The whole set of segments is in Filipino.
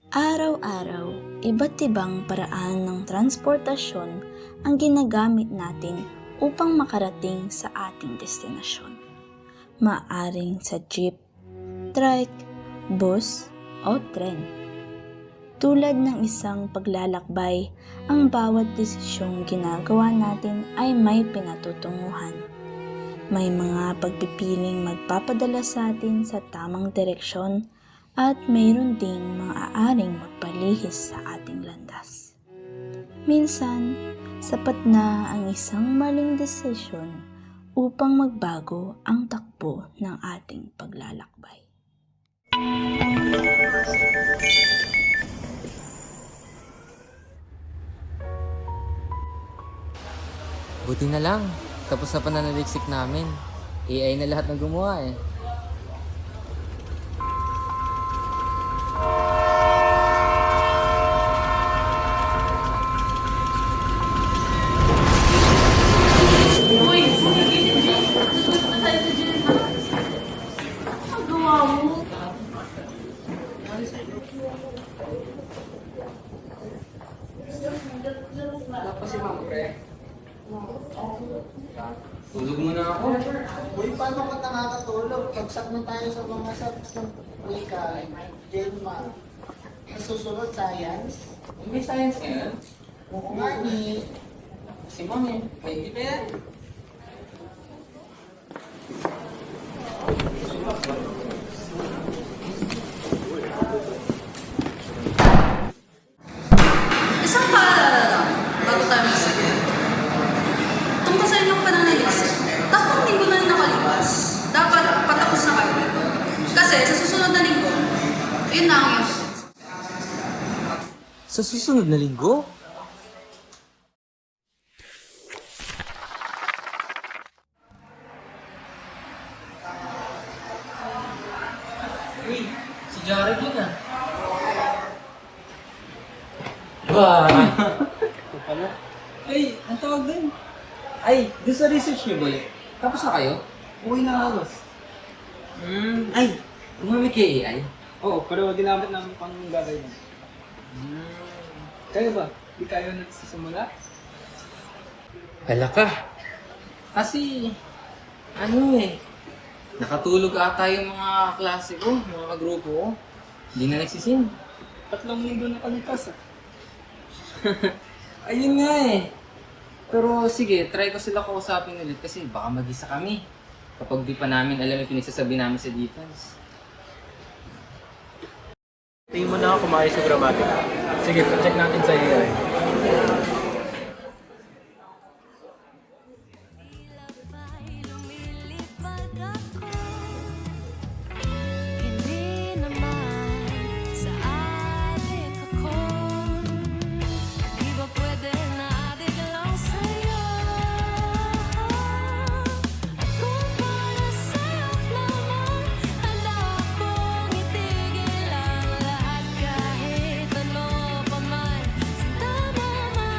Araw-araw, iba't ibang paraan ng transportasyon ang ginagamit natin upang makarating sa ating destinasyon. Maaring sa jeep, trike, bus, o tren. Tulad ng isang paglalakbay, ang bawat desisyong ginagawa natin ay may pinatutunguhan. May mga pagpipiling magpapadala sa atin sa tamang direksyon at mayroon ding maaaring magpalihis sa ating landas. Minsan, sapat na ang isang maling desisyon upang magbago ang takbo ng ating paglalakbay. Buti na lang, tapos na pananaliksik namin. AI na lahat ng gumawa eh. Tulog muna ako. Uy, paano ka nakakatulog? Pagsak na tayo sa mga subs ng wika, Jelma. Nasusunod, science? May science ngayon? Oo nga ni. Si Mami, may hindi pa yan. Isang paalala lang, bago tayo magsabi. Tungkol sa inyong pananaliksik, 3 linggo na rin nakalipas. Dapat patapos na kayo dito. Kasi sa susunod na linggo, yun na ang iyong Sa susunod na linggo? Uy, si Jared yun ah. Ba? Ay, ang tawag din. Ay, doon sa research niyo ba? Tapos na kayo? Uy na halos. Ay, gumamit kay AI? Oo, pero ginamit namin pang gagawin mo. Kayo ba? Di kayo nagsisimula? Hala ka. Kasi, ano eh, nakatulog ata yung mga klase ko, mga grupo ko. Hindi na nagsisim. 3 linggo na kalipas ah. Ayun nga eh. Pero sige, try ko sila kausapin ulit kasi baka mag-isa kami. Kapag di pa namin alam yung pinagsasabi namin sa defense. Tingin mo na ako kumayos sa grammatica. Sige, check natin sa AI. Hindi naman sa adik ako. Di ba pwede na adik lang sa'yo? At kung para sa'yo naman, handa akong itigil ang lahat kahit ano pa man. Sa tama man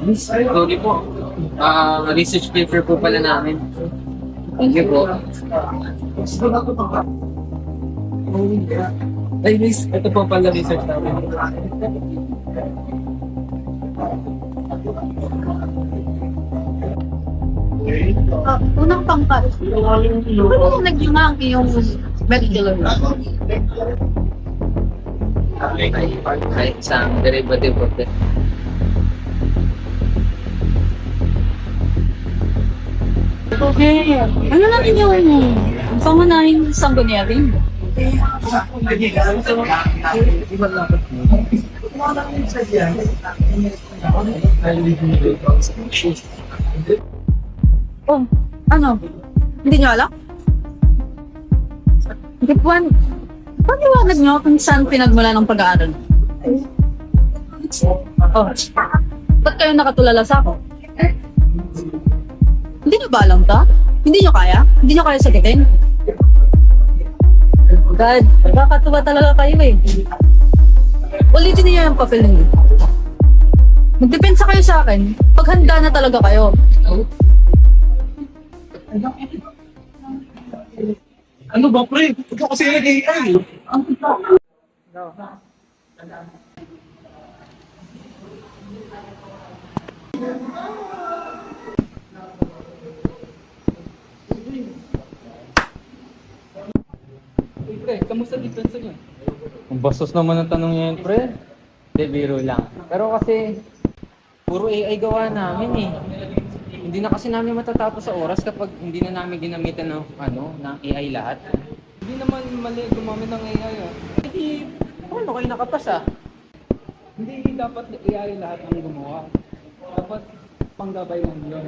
Miss, sorry po. Research paper po pala namin. Thank you po. Ay, miss, ito po pala research namin. Unang pangkat. Ano nagyunga ang iyong medical Ay, isang derivative of that. Okay. Ano natin yung pangunahing sangguniary? Oh, ano? Hindi nyo alam? Gipwan, paniwanag nyo kung saan pinagmula ng pag-aaral? Oh, ba't kayo nakatulala sa ako? Hindi nyo ba alam ta? Hindi nyo kaya? Hindi nyo kaya sagutin? God, nakakatuwa talaga kayo eh. Ulitin niyo yung papel ninyo. Magdepensa kayo sa akin pag handa na talaga kayo. Ano ba, pre? Ikaw kasi nag-AI. Pre, kamusta depensa niyo? Ang bastos naman ang tanong niya yun, pre. Hindi, biro lang. Pero kasi, puro AI gawa namin eh. Hindi na kasi namin matatapos sa oras kapag hindi na namin ginamitan ng, ng AI lahat. Hindi naman mali gumamit ng AI ah. Hindi, paano kayo nakapas ah? Hindi dapat AI lahat ang gumawa. Dapat panggabay lang yun.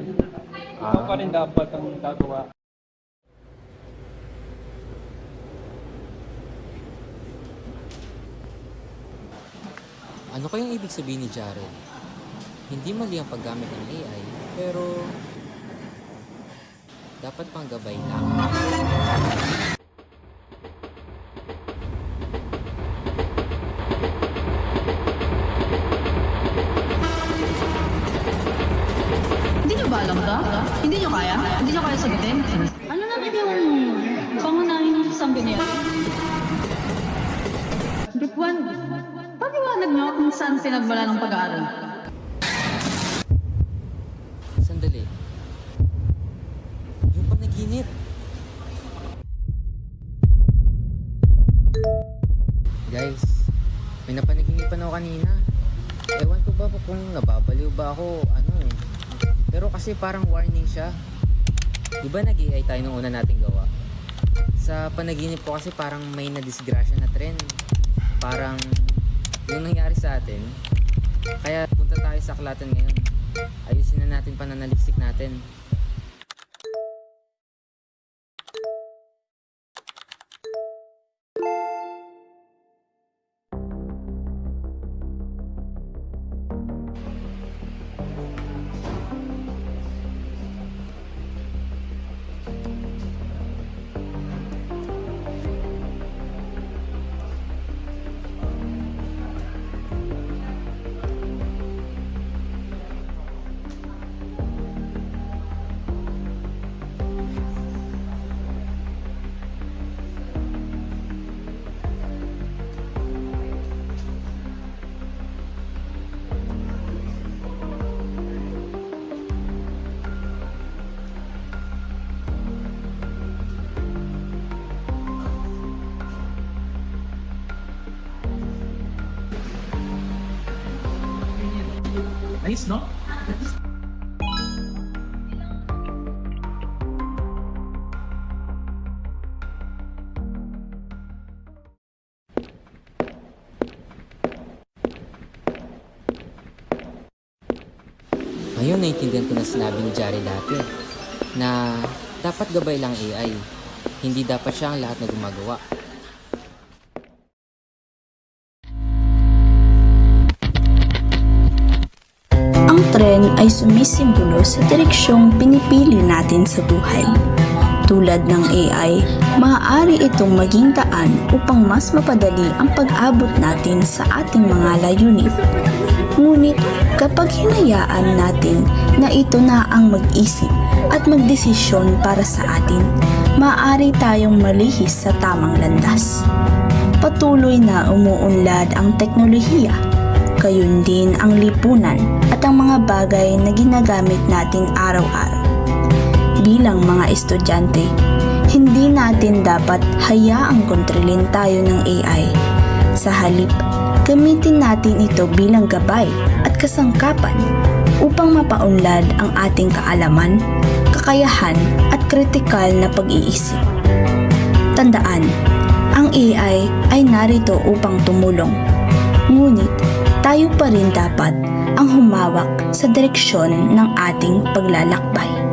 Ikaw pa rin dapat ang gagawa. Ano kayang ibig sabihin ni Jared? Hindi mali ang paggamit ng AI, pero dapat pang gabay lang. Hindi nyo ba alam ta? Hindi nyo kaya? Hindi nyo kaya sagutin? Ano naman yung pangunahing sangguniary? Gipwan, paniwanag nyo kung saan pinagmula ng pag-aaral? Sandali. Yung panaginip. Guys, may napanaginipan ako kanina. Ewan ko ba kung nababaliw ba ako, Pero kasi parang warning siya. Diba nag-AI tayo nung una nating gawa? Sa panaginip ko kasi parang may nadisgrasya na trend. Parang yung nangyari sa atin. Kaya punta tayo sa aklatan ngayon. Ayusin na natin pananaliksik natin. Nice, no? Ngayon, naiintindihan ko na sinabi ni Jari dati na dapat gabay lang AI. Hindi dapat siya ang lahat na gumagawa. Ang tren ay sumisimbolo sa direksyong pinipili natin sa buhay. Tulad ng AI, maaari itong maging daan upang mas mapadali ang pag-abot natin sa ating mga layunin. Ngunit kapag hinayaan natin na ito na ang mag-isip at magdesisyon para sa atin, maaari tayong malihis sa tamang landas. Patuloy na umuunlad ang teknolohiya, gayon din ang lipunan at ang mga bagay na ginagamit natin araw-araw. Bilang mga estudyante, hindi natin dapat hayaang kontrolin tayo ng AI. Sa halip, gamitin natin ito bilang gabay at kasangkapan upang mapaunlad ang ating kaalaman, kakayahan at kritikal na pag-iisip. Tandaan, ang AI ay narito upang tumulong. Ngunit, tayo pa rin dapat ang humawak sa direksyon ng ating paglalakbay.